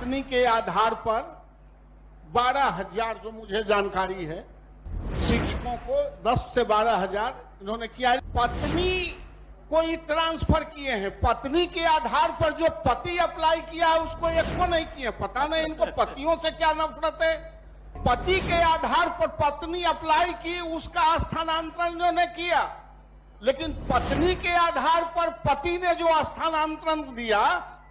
पत्नी के आधार पर 12,000 जो मुझे जानकारी है शिक्षकों को 10 से 12,000 इन्होंने किया है। पत्नी कोई ट्रांसफर किए हैं, पत्नी के आधार पर जो पति अप्लाई किया है उसको एक को नहीं किए। पता नहीं इनको पतियों से क्या नफरत है। पति के आधार पर पत्नी अप्लाई की, उसका स्थानांतरण इन्होंने किया, लेकिन पत्नी के आधार पर पति ने जो स्थानांतरण दिया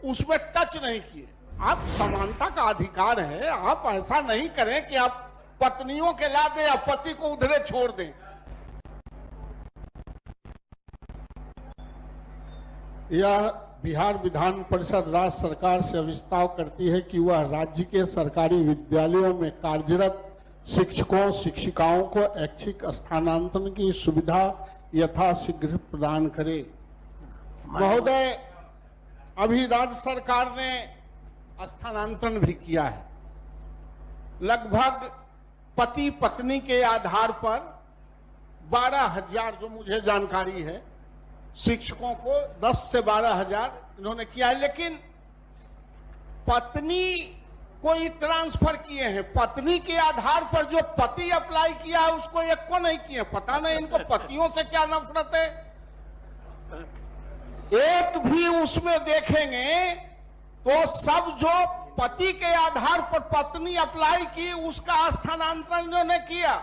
उसमें टच नहीं किए। आप समानता का अधिकार है, आप ऐसा नहीं करें कि आप पत्नियों के ला दें या पति को उधरे छोड़ दें। यह बिहार विधान परिषद राज्य सरकार से अविस्ताव करती है कि वह राज्य के सरकारी विद्यालयों में कार्यरत शिक्षकों शिक्षिकाओं को ऐच्छिक स्थानांतरण की सुविधा यथाशीघ्र प्रदान करे। महोदय, अभी राज्य सरकार ने स्थानांतरण भी किया है। लगभग पति पत्नी के आधार पर 12,000 जो मुझे जानकारी है शिक्षकों को 10 से 12,000 इन्होंने किया है, लेकिन पत्नी कोई ट्रांसफर किए हैं। पत्नी के आधार पर जो पति अप्लाई किया है उसको एक को नहीं किए। पता नहीं इनको पतियों से क्या नफरत है। एक भी उसमें देखेंगे तो सब जो पति के आधार पर पत्नी अप्लाई की उसका स्थानांतरण इन्होंने किया,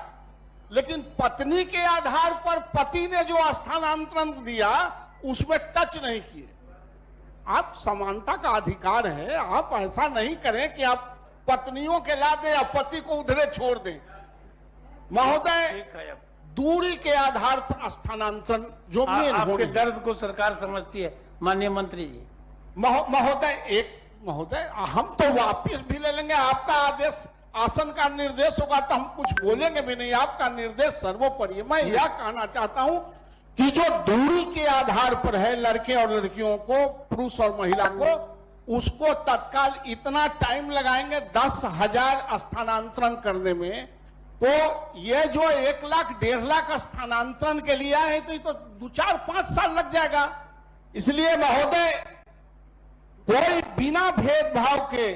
लेकिन पत्नी के आधार पर पति ने जो स्थानांतरण दिया उसमें टच नहीं किए। आप समानता का अधिकार है, आप ऐसा नहीं करें कि आप पत्नियों के ला दें या पति को उधरे छोड़ दें। महोदय, दूरी के आधार पर स्थानांतरण जो भी आपके दर्द को सरकार समझती है माननीय मंत्री जी। महोदय हम तो वापिस भी ले लेंगे। आपका आदेश आसन का निर्देश होगा तो हम कुछ बोलेंगे भी नहीं। आपका निर्देश सर्वोपरि है। मैं यह कहना चाहता हूं कि जो दूरी के आधार पर है लड़के और लड़कियों को, पुरुष और महिला को, उसको तत्काल इतना टाइम लगाएंगे 10,000 स्थानांतरण करने में, तो ये जो 1 लाख 1.5 लाख स्थानांतरण के लिए आए तो ये तो 2-4-5 साल लग जाएगा। इसलिए महोदय, कोई बिना भेदभाव के,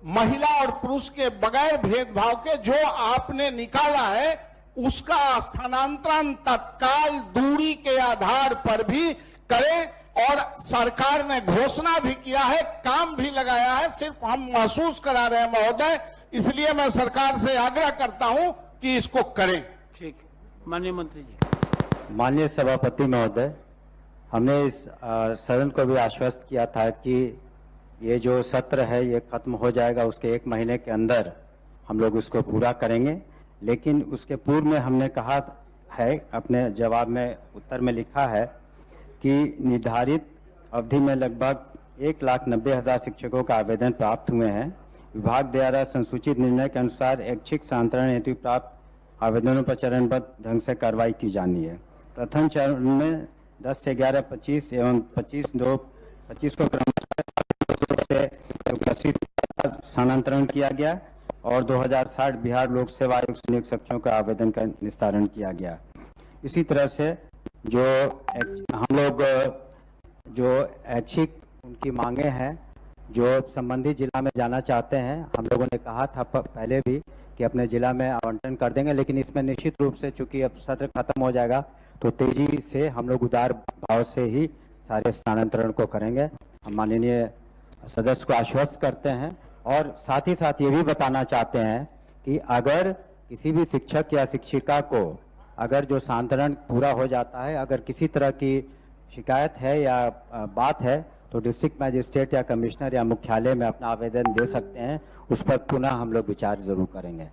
महिला और पुरुष के बगैर भेदभाव के जो आपने निकाला है उसका स्थानांतरण तत्काल दूरी के आधार पर भी करें। और सरकार ने घोषणा भी किया है, काम भी लगाया है, सिर्फ हम महसूस करा रहे हैं महोदय। इसलिए मैं सरकार से आग्रह करता हूं कि इसको करें। ठीक है माननीय मंत्री जी। माननीय सभापति महोदय, हमने इस सदन को भी आश्वस्त किया था कि ये जो सत्र है ये खत्म हो जाएगा, उसके 1 महीने के अंदर हम लोग उसको पूरा करेंगे। लेकिन उसके पूर्व में हमने कहा है, अपने जवाब में उत्तर में लिखा है कि निर्धारित अवधि में लगभग 1,90,000 शिक्षकों का आवेदन प्राप्त हुए हैं। विभाग द्वारा संसूचित निर्णय के अनुसार ऐच्छिक स्थानांतरण हेतु प्राप्त आवेदनों पर चरणबद्ध ढंग से कार्रवाई की जानी है। प्रथम चरण में 10 से 11, 25 एवं 25 को क्रमशः स्थानांतरण किया गया और 2060 बिहार लोक सेवा आयोग से नियुक्त शिक्षकों का आवेदन का निस्तारण किया गया। इसी तरह से जो हम लोग जो ऐच्छिक उनकी मांगे हैं जो संबंधित जिला में जाना चाहते हैं, हम लोगों ने कहा था पहले भी कि अपने जिला में आवंटन कर देंगे, लेकिन इसमें निश्चित रूप से चूंकि अब सत्र खत्म हो जाएगा तो तेजी से हम लोग उदार भाव से ही सारे स्थानांतरण को करेंगे। हम माननीय सदस्य को आश्वस्त करते हैं और साथ ही साथ ये भी बताना चाहते हैं कि अगर किसी भी शिक्षक या शिक्षिका को अगर जो स्थानांतरण पूरा हो जाता है, अगर किसी तरह की शिकायत है या बात है तो डिस्ट्रिक्ट मजिस्ट्रेट या कमिश्नर या मुख्यालय में अपना आवेदन दे सकते हैं। उस पर पुनः हम लोग विचार जरूर करेंगे।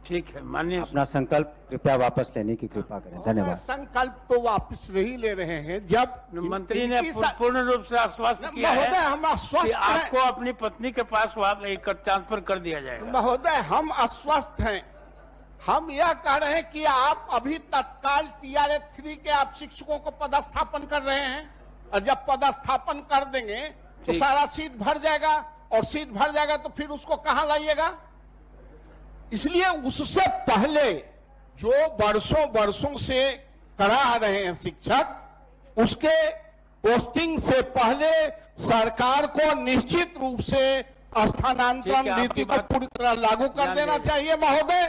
ठीक है माननीय। अपना संकल्प कृपया वापस लेने की कृपा करें। धन्यवाद। संकल्प तो वापस नहीं ले रहे हैं। जब मंत्री ने पूर्ण रूप से आश्वस्त किया है हम आश्वस्त कि आपको अपनी पत्नी के पास ट्रांसफर कर दिया जाएगा। महोदय, हम आश्वस्त हैं। हम यह कह रहे हैं कि आप अभी तत्काल TRA 3 के आप शिक्षकों को पदस्थापन कर रहे हैं, और जब पदस्थापन कर देंगे तो सारा सीट भर जाएगा, और सीट भर जाएगा तो फिर उसको कहां लाइएगा। इसलिए उससे पहले जो वर्षों से करा रहे हैं शिक्षक, उसके पोस्टिंग से पहले सरकार को निश्चित रूप से स्थानांतरण ठीक है, नीति आपकी को बात पूरी तरह लागू कर ध्यान देना देंगे। चाहिए महोदय।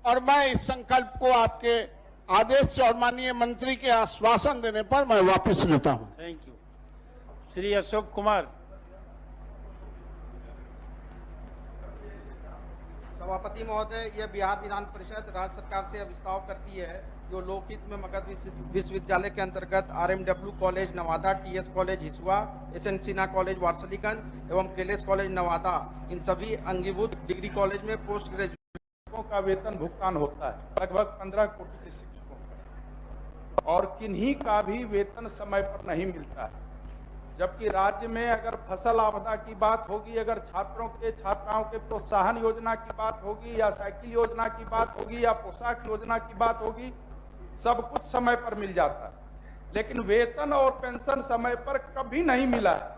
और मैं इस संकल्प को आपके आदेश और माननीय मंत्री के आश्वासन देने पर मैं वापस लेता हूं। Thank you. श्री अशोक कुमार। सभापति महोदय, यह बिहार विधान परिषद राज्य सरकार से विस्ताव करती है जो लोकहित में मगध विश्वविद्यालय के अंतर्गत RMW college Nawada, TS college Hisua, SN Sinha college Warisaliganj एवं केलेस कॉलेज नवादा, इन सभी अंगीभूत डिग्री कॉलेज में पोस्ट ग्रेजुएट का वेतन भुगतान होता है लगभग 15 कोटि के शिक्षकों का, और किन्हीं का भी वेतन समय पर नहीं मिलता है। जबकि राज्य में अगर फसल आपदा की बात होगी, अगर छात्रों के छात्राओं के प्रोत्साहन योजना की बात होगी, या साइकिल योजना की बात होगी, या पोशाक योजना की बात होगी, सब कुछ समय पर मिल जाता है, लेकिन वेतन और पेंशन समय पर कभी नहीं मिला है।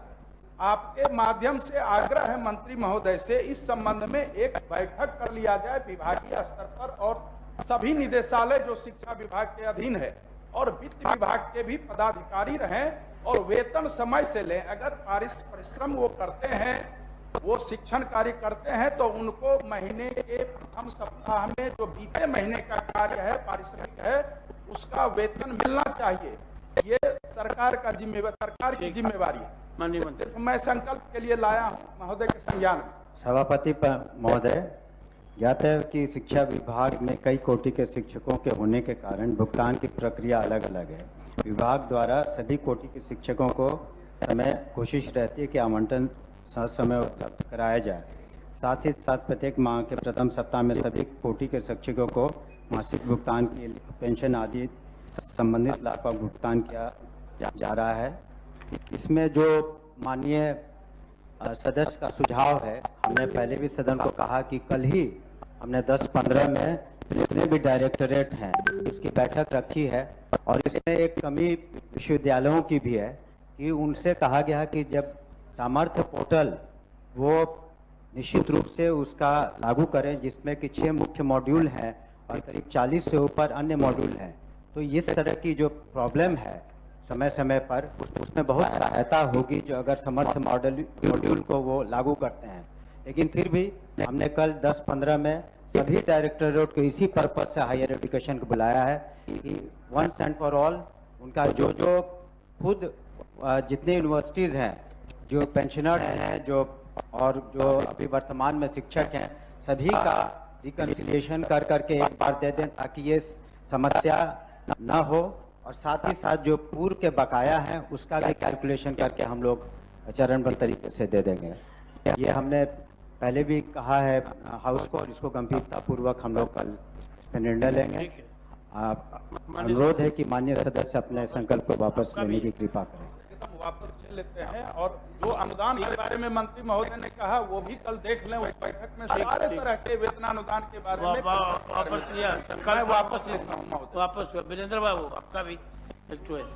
आपके माध्यम से आग्रह है मंत्री महोदय से, इस संबंध में एक बैठक कर लिया जाए विभागीय स्तर पर, और सभी निदेशालय जो शिक्षा विभाग के अधीन है और वित्त विभाग के भी पदाधिकारी रहें और वेतन समय से लें। अगर परिश्रम वो करते हैं, वो शिक्षण कार्य करते हैं, तो उनको महीने के प्रथम सप्ताह में जो बीते महीने का कार्य है, पारिश्रमिक है, उसका वेतन मिलना चाहिए। ये सरकार की जिम्मेवारी है। माननीय मंत्री। सिर्फ मैं संकल्प के लिए लाया हूँ महोदय के संज्ञान में। सभापति महोदय, ज्ञात है कि शिक्षा विभाग में कई कोटि के शिक्षकों के होने के कारण भुगतान की प्रक्रिया अलग अलग है। विभाग द्वारा सभी कोटि के शिक्षकों को कोशिश रहती है कि आवंटन समय उपलब्ध कराया जाए। साथ ही साथ प्रत्येक माह के प्रथम सप्ताह में सभी कोटि के शिक्षकों को मासिक भुगतान के लिए पेंशन आदि संबंधित लाभ का भुगतान किया जा रहा है। इसमें जो माननीय सदस्य का सुझाव है, हमने पहले भी सदन को कहा कि कल ही हमने 10-15 में जितने भी डायरेक्टरेट हैं उसकी बैठक रखी है, और इसमें एक कमी विश्वविद्यालयों की भी है कि उनसे कहा गया कि जब सामर्थ्य पोर्टल वो निश्चित रूप से उसका लागू करें, जिसमें कि 6 मुख्य मॉड्यूल हैं और करीब 40 से ऊपर अन्य मॉड्यूल हैं। तो इस तरह की जो प्रॉब्लम है समय समय पर उसमें बहुत सहायता होगी जो अगर समर्थ मॉड्यूल को वो लागू करते हैं। लेकिन फिर भी हमने कल 10-15 में सभी डायरेक्टरेट को इसी पर्पज से हायर एजुकेशन को बुलाया है कि वंस एंड फॉर ऑल उनका जो खुद जितने यूनिवर्सिटीज़ हैं, जो पेंशनर हैं, जो अभी वर्तमान में शिक्षक हैं, सभी का रिकन्सिलिएशन कर करके एक बार दे दें ताकि ये समस्या न हो, और साथ ही साथ जो पूर्व के बकाया हैं उसका भी कैलकुलेशन करके हम लोग चरणबद्ध तरीके से दे देंगे। ये हमने पहले भी कहा है हाउस को, और इसको गंभीरता पूर्वक हम लोग कल निर्णय लेंगे। अनुरोध है कि माननीय सदस्य अपने संकल्प को वापस लेने की कृपा करें। एकदम वापस ले लेते हैं, और जो अनुदान के बारे में मंत्री महोदय ने कहा वो भी कल देख लें उस बैठक में। सारे तरह के वेतनानुदान के बारे में वापस लिया मैं वापस लेता हूँ महोदय। वापस वीरेंद्र बाबू, आपका भी एक चॉइस।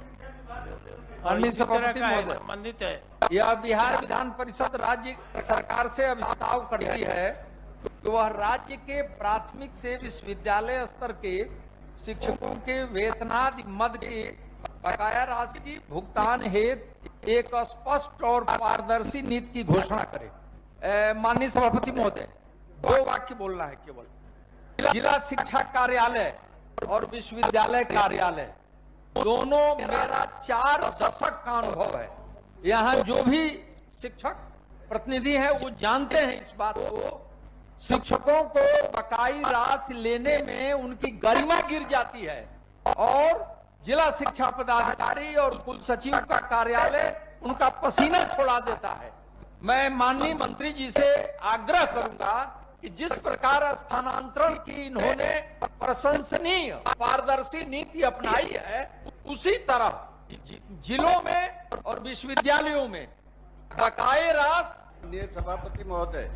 माननीय सभापति महोदय, संबंधित है। यह बिहार विधान परिषद राज्य सरकार से विस्ताव करती है कि वह राज्य के प्राथमिक से विश्वविद्यालय स्तर के शिक्षकों के वेतनादि मद के बकाया राशि की भुगतान हेतु एक स्पष्ट और पारदर्शी नीति की घोषणा करे। माननीय सभापति महोदय, 2 वाक्य बोलना है केवल। जिला शिक्षा कार्यालय और विश्वविद्यालय कार्यालय दोनों मेरा 4 दशक का अनुभव है। यहाँ जो भी शिक्षक प्रतिनिधि हैं वो जानते हैं इस बात को। शिक्षकों को बकाई राशि लेने में उनकी गरिमा गिर जाती है, और जिला शिक्षा पदाधिकारी और कुल सचिव का कार्यालय उनका पसीना छोड़ा देता है। मैं माननीय मंत्री जी से आग्रह करूंगा कि जिस प्रकार स्थानांतरण की इन्होंने प्रशंसनीय पारदर्शी नीति अपनाई है, उसी तरह जिलों में और विश्वविद्यालयों में बकाये राशि। माननीय सभापति महोदय,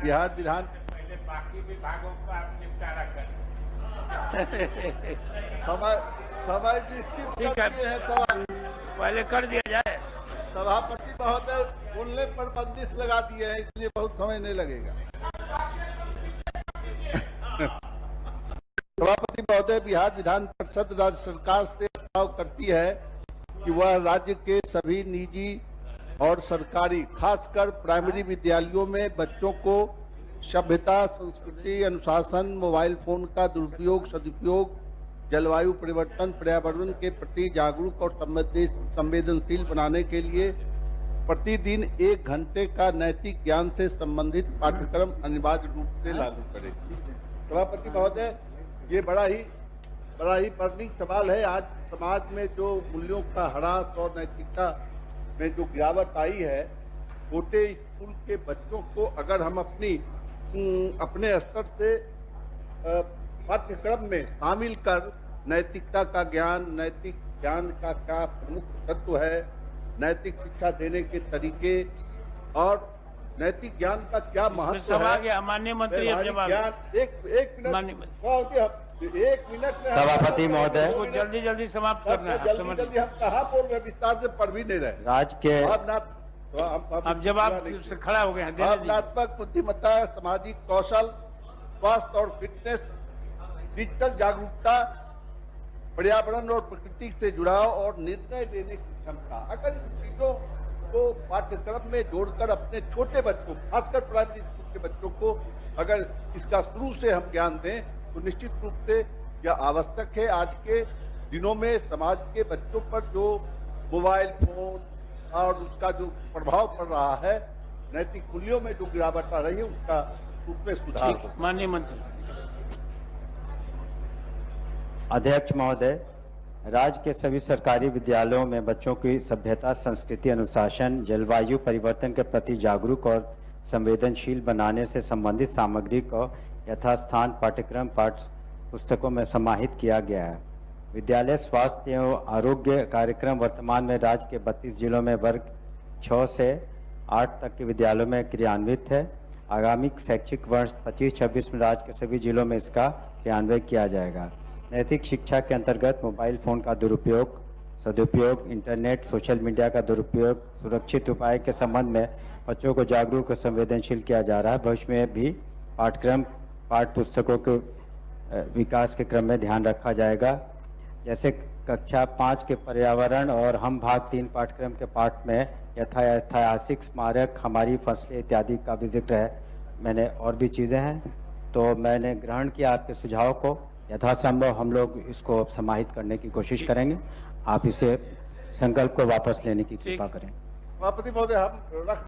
बिहार विधान पहले बाकी विभागों का आप निपटारा करें। समय निश्चित ठीक कर दिए हैं। सवाल पहले कर दिया जाए। सभापति महोदय बोलने पर बंदिश लगा दिए हैं, इसलिए बहुत समय नहीं लगेगा। सभापति महोदय, बिहार विधान परिषद राज्य सरकार से प्रस्ताव करती है कि वह राज्य के सभी निजी और सरकारी खासकर प्राइमरी विद्यालयों में बच्चों को सभ्यता, संस्कृति, अनुशासन, मोबाइल फोन का दुरुपयोग, सदुपयोग, जलवायु परिवर्तन, पर्यावरण के प्रति जागरूक और संवेदनशील बनाने के लिए प्रतिदिन 1 घंटे का नैतिक ज्ञान से संबंधित पाठ्यक्रम अनिवार्य रूप से लागू करें। सभापति महोदय, ये बड़ा ही बर्निंग सवाल है। आज समाज में जो मूल्यों का ह्रास और नैतिकता में जो गिरावट आई है, छोटे स्कूल के बच्चों को अगर हम अपने स्तर से पाठ्यक्रम में शामिल कर नैतिकता का ज्ञान, नैतिक ज्ञान का क्या प्रमुख तत्व है, नैतिक शिक्षा देने के तरीके और नैतिक ज्ञान का क्या महत्व है। माननीय मंत्री एक मिनट में सभापति महोदय, जल्दी समाप्त करना है। जल्दी हम कहाँ बोल रहे, विस्तार से पढ़ भी नहीं रहे। राज्य के अब जब आप खड़ा हो गए हैं, भावनात्मक बुद्धिमत्ता, सामाजिक कौशल, स्वास्थ्य और फिटनेस, डिजिटल जागरूकता, पर्यावरण और प्रकृति से जुड़ाव और निर्णय लेने की क्षमता, अगर इन चीजों को पाठ्यक्रम में जोड़कर अपने छोटे बच्चों, खासकर प्राइमरी स्कूल के बच्चों को अगर इसका शुरू से हम ज्ञान दें तो निश्चित रूप से यह आवश्यक है। आज के दिनों में समाज के बच्चों पर जो मोबाइल फोन और उसका जो प्रभाव पड़ रहा है, नैतिक मूल्यों में जो गिरावट आ रही है, उसका उसमें सुधार हो। माननीय मंत्री। अध्यक्ष महोदय, राज्य के सभी सरकारी विद्यालयों में बच्चों की सभ्यता, संस्कृति, अनुशासन, जलवायु परिवर्तन के प्रति जागरूक और संवेदनशील बनाने से संबंधित सामग्री को यथास्थान पाठ्यक्रम पाठ्य पुस्तकों में समाहित किया गया है। विद्यालय स्वास्थ्य एवं आरोग्य कार्यक्रम वर्तमान में राज्य के 32 जिलों में वर्ग 6 से 8 तक के विद्यालयों में क्रियान्वित है। आगामी शैक्षिक वर्ष 25-26 में राज्य के सभी जिलों में इसका क्रियान्वयन किया जाएगा। नैतिक शिक्षा के अंतर्गत मोबाइल फोन का दुरुपयोग, सदुपयोग, इंटरनेट, सोशल मीडिया का दुरुपयोग, सुरक्षित उपाय के संबंध में बच्चों को जागरूक और संवेदनशील किया जा रहा है। भविष्य में भी पाठ्यक्रम पाठ्य पुस्तकों के विकास के क्रम में ध्यान रखा जाएगा। जैसे कक्षा 5 के पर्यावरण और हम भाग 3 पाठ्यक्रम के पाठ में ऐतिहासिक स्मारक, हमारी फसलें इत्यादि का भी जिक्र है। मैंने और भी चीज़ें हैं, तो मैंने ग्रहण किया आपके सुझाव को। यथासंभव हम लोग इसको समाहित करने की कोशिश करेंगे। आप इसे संकल्प को वापस लेने की कृपा करें। सभापति महोदय, हम